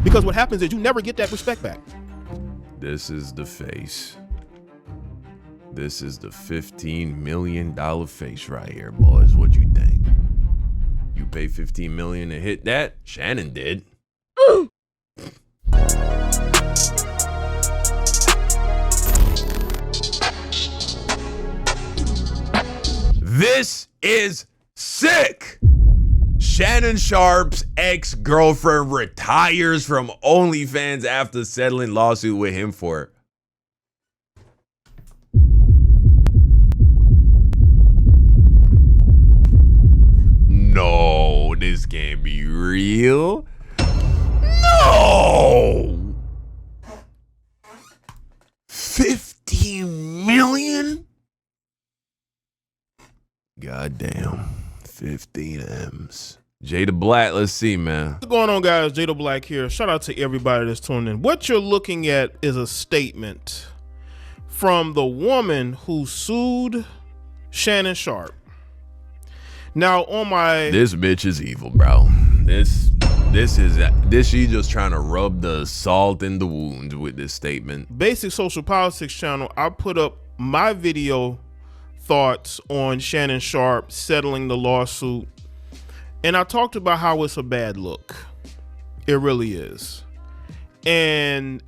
Because what happens is you never get that respect back. This is the face. This is the $15 million face right here, boys. What you think? You pay $15 million to hit that? Shannon did. This is sick. Shannon Sharpe's ex-girlfriend retires from OnlyFans after settling lawsuit with him for no, this can't be real. No. 15 million? Goddamn. 15 M's. Jada Black, let's see, man. What's going on, guys? Jada Black here. Shout out to everybody that's tuning in. What you're looking at is a statement from the woman who sued Shannon Sharpe. Now, on my... This bitch is evil, bro. This she just trying to rub the salt in the wound with this statement. Basic Social Politics channel, I put up my video thoughts on Shannon Sharpe settling the lawsuit. And I talked about how it's a bad look. It really is. And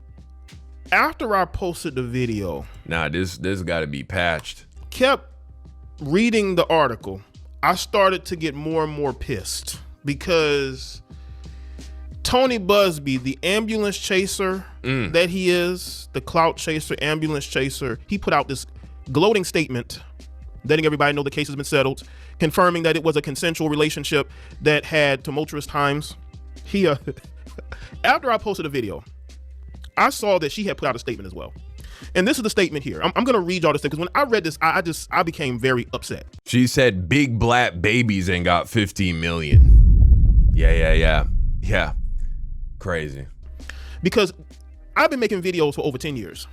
after I posted the video, nah, this got to be patched. Kept reading the article, I started to get more and more pissed because Tony Busby, the ambulance chaser that he is, the clout chaser, ambulance chaser, he put out this gloating statement letting everybody know the case has been settled, confirming that it was a consensual relationship that had tumultuous times. He, after I posted a video, I saw that she had put out a statement as well. And this is the statement here. I'm going to read y'all this thing because when I read this, I became very upset. She said big black babies ain't got 15 million. Yeah. Crazy. Because I've been making videos for over 10 years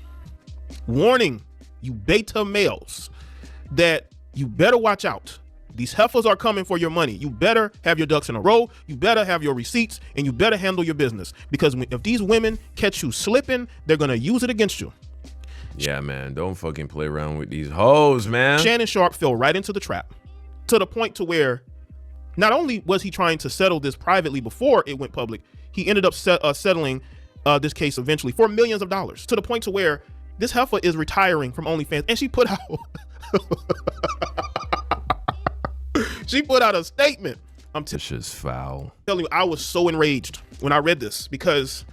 warning you beta males that you better watch out. These heifers are coming for your money. You better have your ducks in a row. You better have your receipts, and you better handle your business, because if these women catch you slipping, they're going to use it against you. Yeah, man. Don't fucking play around with these hoes, man. Shannon Sharpe fell right into the trap, to the point to where not only was he trying to settle this privately before it went public, he ended up settling this case eventually for millions of dollars, to the point to where this heifer is retiring from OnlyFans. And she put out she put out a statement. This is foul. Telling you, I was so enraged when I read this, because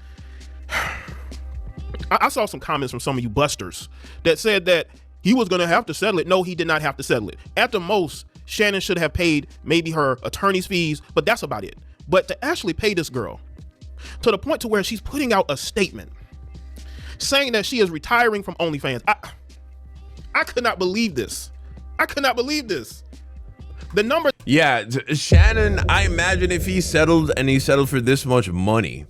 I saw some comments from some of you busters that said that he was going to have to settle it. No, he did not have to settle it. At the most, Shannon should have paid maybe her attorney's fees, but that's about it. But to actually pay this girl to the point to where she's putting out a statement saying that she is retiring from OnlyFans. I could not believe this. I could not believe this. The number. Yeah, Shannon, I imagine if he settled for this much money,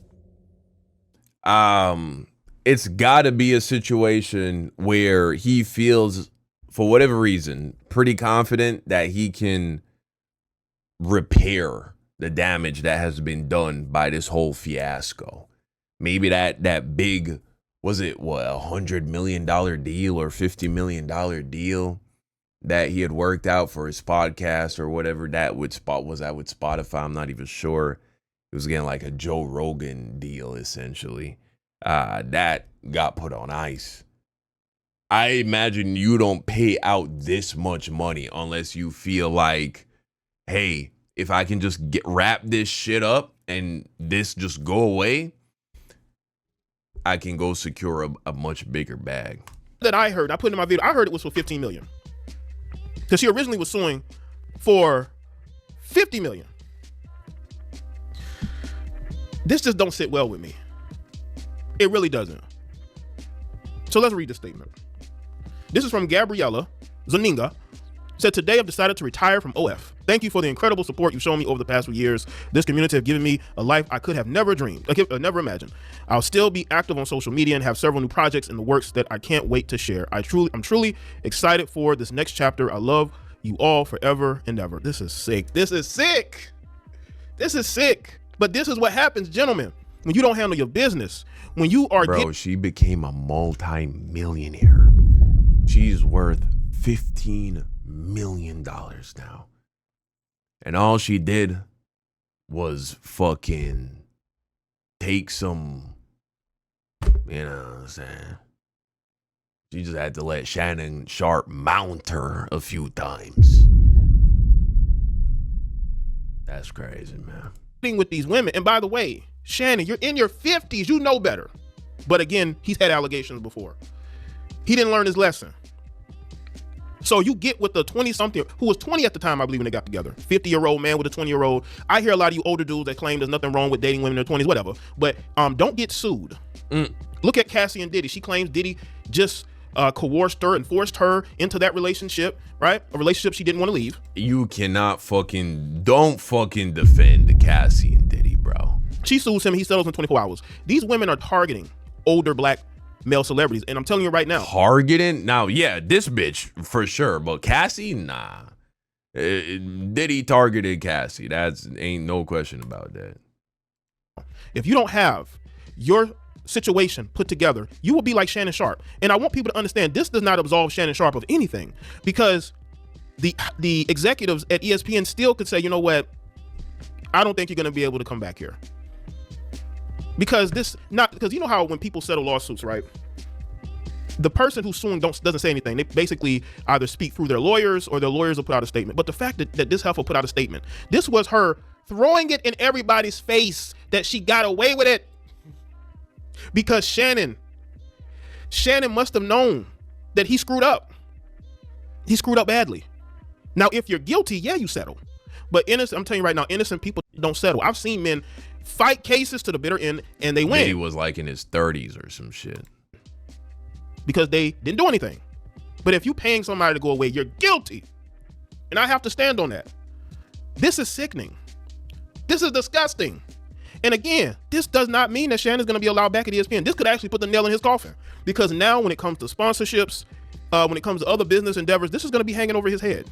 it's got to be a situation where he feels, for whatever reason, pretty confident that he can repair the damage that has been done by this whole fiasco. Maybe that big, was it what, $100 million deal or $50 million deal that he had worked out for his podcast or whatever that was that with Spotify? I'm not even sure. It was getting like a Joe Rogan deal, essentially. That got put on ice. I imagine you don't pay out this much money unless you feel like, hey, if I can just wrap this shit up and this just go away, I can go secure a much bigger bag. That I heard, I put in my video, I heard it was for 15 million. Because she originally was suing for 50 million. This just don't sit well with me. It really doesn't. So let's read the statement. This is from Gabriella Zaninga. Said, today I've decided to retire from OF. Thank you for the incredible support you've shown me over the past few years. This community have given me a life I could have never dreamed, never imagined. I'll still be active on social media and have several new projects in the works that I can't wait to share. I'm truly excited for this next chapter. I love you all forever and ever. This is sick. This is sick. This is sick. But this is what happens, gentlemen. when you don't handle your business, when you are she became a multi-millionaire. She's worth $15 million now. And all she did was fucking take some, you know what I'm saying? She just had to let Shannon Sharpe mount her a few times. That's crazy, man. With these women, and by the way, Shannon, you're in your 50s, you know better. But again, he's had allegations before. He didn't learn his lesson. So you get with the 20-something, who was 20 at the time, I believe, when they got together. 50-year-old man with a 20-year-old. I hear a lot of you older dudes that claim there's nothing wrong with dating women in their 20s, whatever. But don't get sued. Look at Cassie and Diddy. She claims Diddy just coerced her and forced her into that relationship, right? A relationship she didn't want to leave. You cannot don't fucking defend Cassie and Diddy, bro. She sues him. He settles in 24 hours. These women are targeting older black male celebrities. And I'm telling you right now. Targeting? Now, yeah, this bitch for sure. But Cassie, nah. Diddy targeted Cassie. Ain't no question about that. If you don't have your situation put together, you will be like Shannon Sharpe. And I want people to understand this does not absolve Shannon Sharpe of anything, because the executives at ESPN still could say, you know what, I don't think you're going to be able to come back here. Because you know how when people settle lawsuits, right? The person who's suing doesn't say anything. They basically either speak through their lawyers or their lawyers will put out a statement. But the fact that this heifer put out a statement, this was her throwing it in everybody's face that she got away with it. Because Shannon must have known that he screwed up. He screwed up badly. Now, if you're guilty, yeah, you settle. But I'm telling you right now, innocent people don't settle. I've seen men fight cases to the bitter end and they win. He was like in his 30s or some shit. Because they didn't do anything. But if you're paying somebody to go away, you're guilty. And I have to stand on that. This is sickening. This is disgusting. And again, this does not mean that Shannon's going to be allowed back at ESPN. This could actually put the nail in his coffin. Because now when it comes to sponsorships, when it comes to other business endeavors, this is going to be hanging over his head.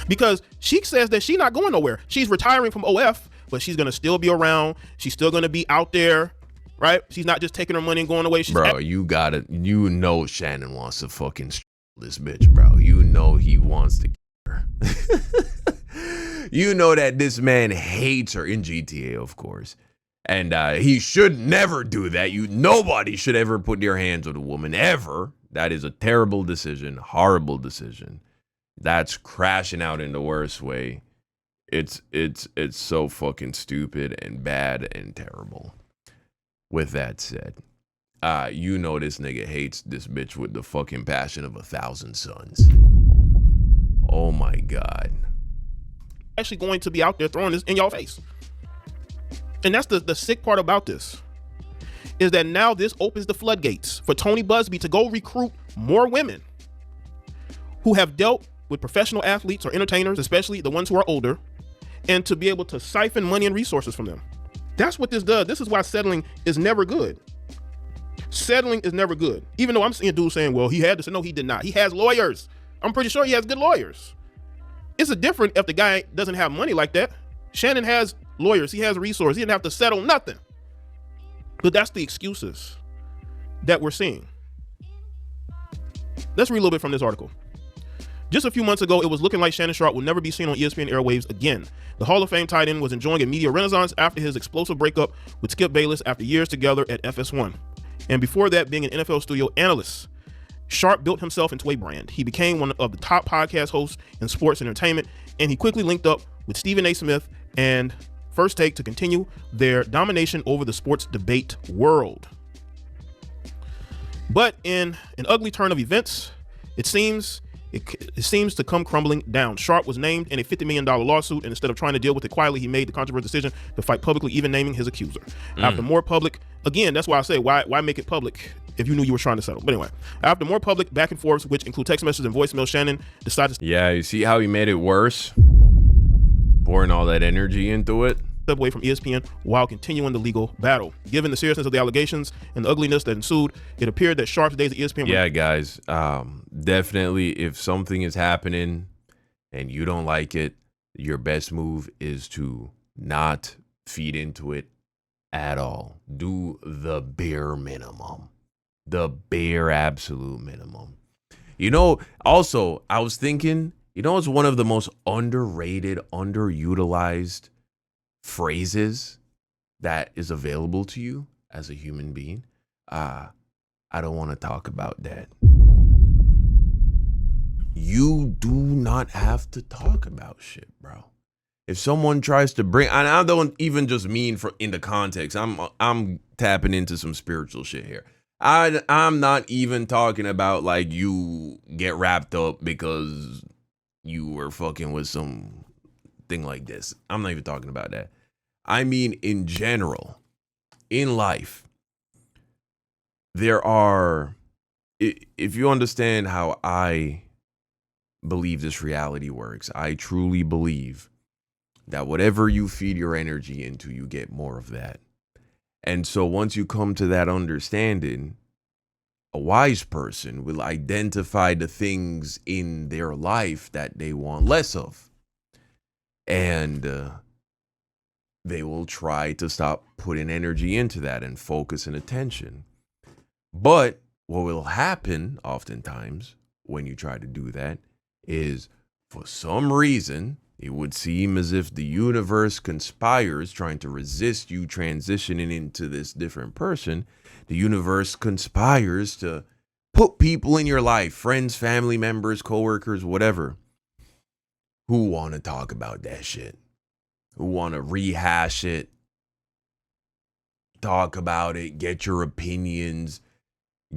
Because she says that she's not going nowhere. She's retiring from OF, but she's going to still be around. She's still going to be out there, right? She's not just taking her money and going away. You know Shannon wants to fucking this bitch, bro. You know he wants to get her. You know that this man hates her in GTA, of course. And he should never do that. Nobody should ever put their hands on a woman, ever. That is a terrible decision, horrible decision. That's crashing out in the worst way. It's so fucking stupid and bad and terrible. With that said, you know this nigga hates this bitch with the fucking passion of 1,000 suns. Oh my God. Actually going to be out there throwing this in y'all face. And that's the sick part about this, is that now this opens the floodgates for Tony Buzbee to go recruit more women who have dealt with professional athletes or entertainers, especially the ones who are older, and to be able to siphon money and resources from them. That's what this does. This is why settling is never good. Settling is never good. Even though I'm seeing dudes saying, well, he had to say, no, he did not. He has lawyers. I'm pretty sure he has good lawyers. It's a different if the guy doesn't have money like that. Shannon has lawyers. He has resources. He didn't have to settle nothing. But that's the excuses that we're seeing. Let's read a little bit from this article. Just a few months ago, it was looking like Shannon Sharpe will never be seen on ESPN airwaves again. The Hall of Fame tight end was enjoying a media renaissance after his explosive breakup with Skip Bayless after years together at FS1. And before that, being an NFL studio analyst, Sharpe built himself into a brand. He became one of the top podcast hosts in sports entertainment, and he quickly linked up with Stephen A. Smith and First Take to continue their domination over the sports debate world. But in an ugly turn of events, it seems to come crumbling down. Sharpe was named in a $50 million lawsuit, and instead of trying to deal with it quietly, he made the controversial decision to fight publicly, even naming his accuser. After more public, again, that's why I say, why make it public if you knew you were trying to settle? But anyway, after more public back and forth, which include text messages and voicemail, Shannon decided to you see how he made it worse? Pouring all that energy into it. Step away from ESPN while continuing the legal battle. Given the seriousness of the allegations and the ugliness that ensued, it appeared that Sharpe's days at ESPN. Yeah, guys, definitely, if something is happening and you don't like it, your best move is to not feed into it at all. Do the bare minimum. The bare absolute minimum. You know, also, I was thinking, you know, it's one of the most underrated, underutilized phrases that is available to you as a human being. I don't want to talk about that. You do not have to talk about shit, bro. If someone tries to bring, and I don't even just mean for in the context, I'm tapping into some spiritual shit here. I'm not even talking about like you get wrapped up because you were fucking with some thing like this. I'm not even talking about that. I mean, in general, in life, there are, if you understand how I believe this reality works, I truly believe that whatever you feed your energy into, you get more of that. And so once you come to that understanding, a wise person will identify the things in their life that they want less of. And they will try to stop putting energy into that and focus and attention. But what will happen oftentimes when you try to do that is, for some reason, it would seem as if the universe conspires, trying to resist you transitioning into this different person. The universe conspires to put people in your life, friends, family members, coworkers, whatever, who want to talk about that shit, who want to rehash it, talk about it, get your opinions,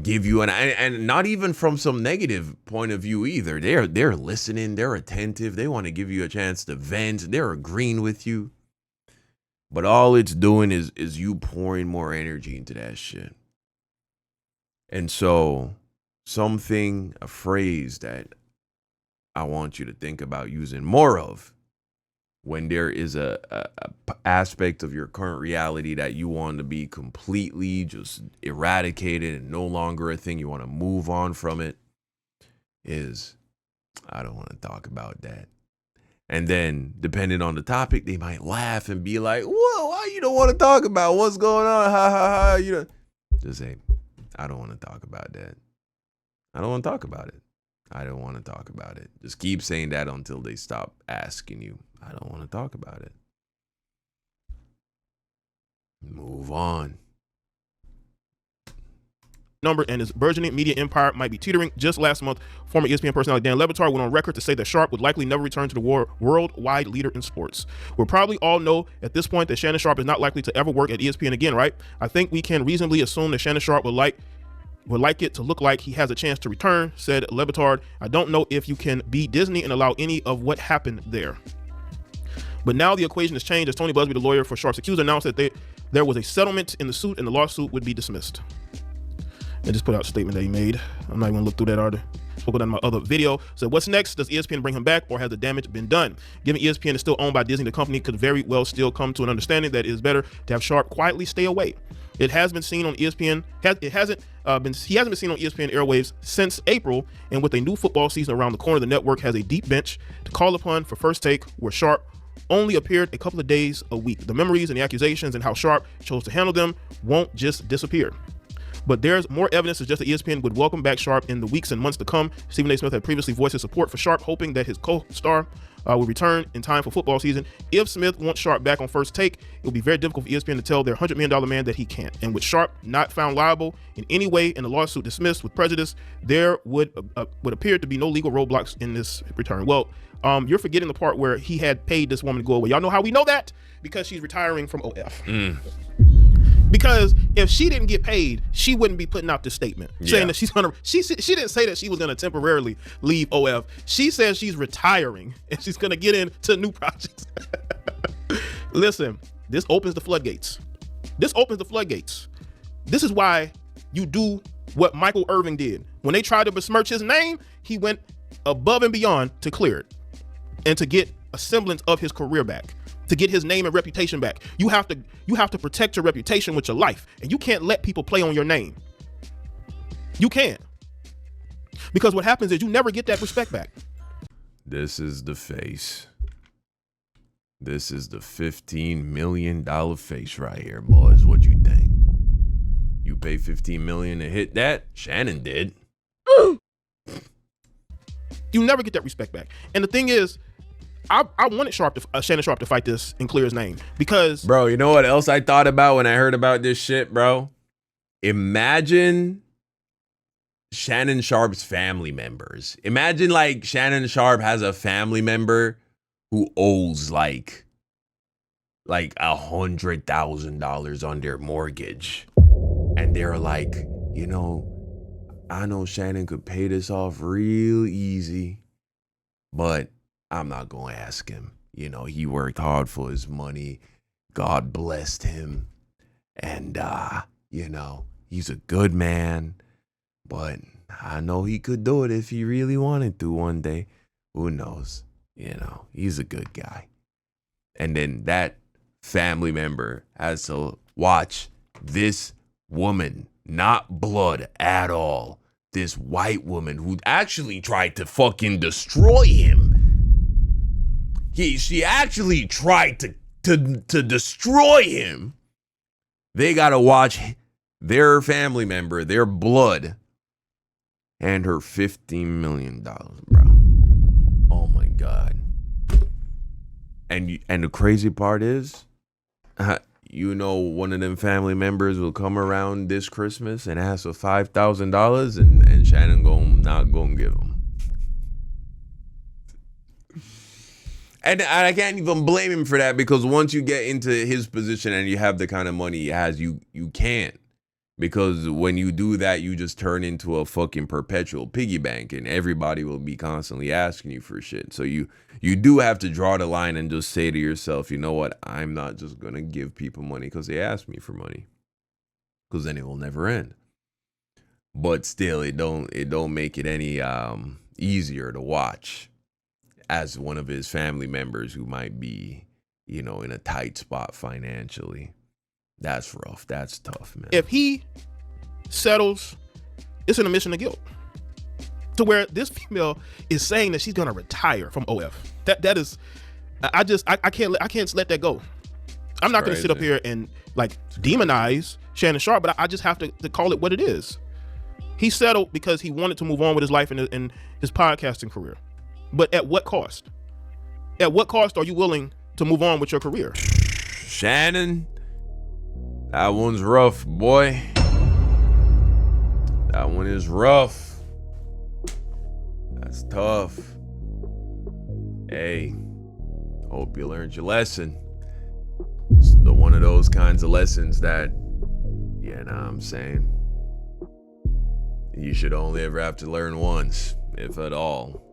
give you and not even from some negative point of view either. They're listening, they're attentive, they want to give you a chance to vent, they're agreeing with you. But all it's doing is you pouring more energy into that shit. And so a phrase that I want you to think about using more of when there is a aspect of your current reality that you want to be completely just eradicated and no longer a thing, you want to move on from it, is, I don't want to talk about that. And then depending on the topic, they might laugh and be like, whoa, why you don't want to talk about what's going on? Ha ha ha. You know, just say, I don't want to talk about that. I don't want to talk about it. I don't want to talk about it. Just keep saying that until they stop asking you. I don't want to talk about it. Move on. Number and his burgeoning media empire might be teetering. Just last month, former ESPN personality Dan Le Batard went on record to say that Sharpe would likely never return to the worldwide leader in sports. We'll probably all know at this point that Shannon Sharpe is not likely to ever work at ESPN again, right? I think we can reasonably assume that Shannon Sharpe would like it to look like he has a chance to return, said Le Batard. I don't know if you can be Disney and allow any of what happened there. But now the equation has changed as Tony Buzbee, the lawyer for Sharpe's accuser, announced that there was a settlement in the suit and the lawsuit would be dismissed. And just put out a statement that he made. I'm not even gonna look through that article. Spoke about in my other video. So what's next? Does ESPN bring him back or has the damage been done? Given ESPN is still owned by Disney, the company could very well still come to an understanding that it is better to have Sharpe quietly stay away. It has been seen on ESPN. He hasn't been seen on ESPN airwaves since April, and with a new football season around the corner, the network has a deep bench to call upon for First Take, where Sharpe only appeared a couple of days a week. The memories and the accusations and how Sharpe chose to handle them won't just disappear. But there's more evidence to suggest that ESPN would welcome back Sharpe in the weeks and months to come. Stephen A. Smith had previously voiced his support for Sharpe, hoping that his co-star would return in time for football season. If Smith wants Sharpe back on First Take, it will be very difficult for ESPN to tell their $100 million man that he can't. And with Sharpe not found liable in any way and the lawsuit dismissed with prejudice, there would appear to be no legal roadblocks in this return. Well, you're forgetting the part where he had paid this woman to go away. Y'all know how we know that? Because she's retiring from OF. Because if she didn't get paid, she wouldn't be putting out this statement saying that she's gonna. She didn't say that she was gonna temporarily leave OF. She says she's retiring and she's gonna get into new projects. Listen, this opens the floodgates. This opens the floodgates. This is why you do what Michael Irvin did when they tried to besmirch his name. He went above and beyond to clear it and to get a semblance of his career back. To get his name and reputation back. You have to protect your reputation with your life, and you can't let people play on your name. You can't. Because what happens is you never get that respect back. This is the face This is the $15 million face right here, boys. What you think? You pay $15 million to hit that? Shannon did. You never get that respect back. And the thing is, I wanted Shannon Sharpe to fight this and clear his name because, bro, you know what else I thought about when I heard about this shit, bro? Imagine Shannon Sharpe's family members. Imagine like Shannon Sharpe has a family member who owes like $100,000 on their mortgage. And they're like, you know, I know Shannon could pay this off real easy, but I'm not going to ask him. You know, he worked hard for his money. God blessed him. And, you know, he's a good man. But I know he could do it if he really wanted to one day. Who knows? You know, he's a good guy. And then that family member has to watch this woman, not blood at all, this white woman who actually tried to fucking destroy him. She actually tried to destroy him. They gotta watch their family member, their blood, and her $15 million, bro. Oh my God. And the crazy part is, you know, one of them family members will come around this Christmas and ask for $5,000, and Shannon not gonna give them. And I can't even blame him for that, because once you get into his position and you have the kind of money he has, you can't. Because when you do that, you just turn into a fucking perpetual piggy bank, and everybody will be constantly asking you for shit. So you do have to draw the line and just say to yourself, you know what? I'm not just going to give people money because they ask me for money, because then it will never end. But still, it don't make it any easier to watch as one of his family members who might be, you know, in a tight spot financially. That's rough. That's tough, man. If he settles, it's an admission of guilt. To where this female is saying that she's gonna retire from OF. That is, I can't let that go. I'm not gonna sit up here and like demonize Shannon Sharpe, but I just have to call it what it is. He settled because he wanted to move on with his life and his podcasting career. But at what cost? At what cost are you willing to move on with your career? Shannon, that one's rough, boy. That one is rough. That's tough. Hey, hope you learned your lesson. It's one of those kinds of lessons that, you know what I'm saying, you should only ever have to learn once, if at all.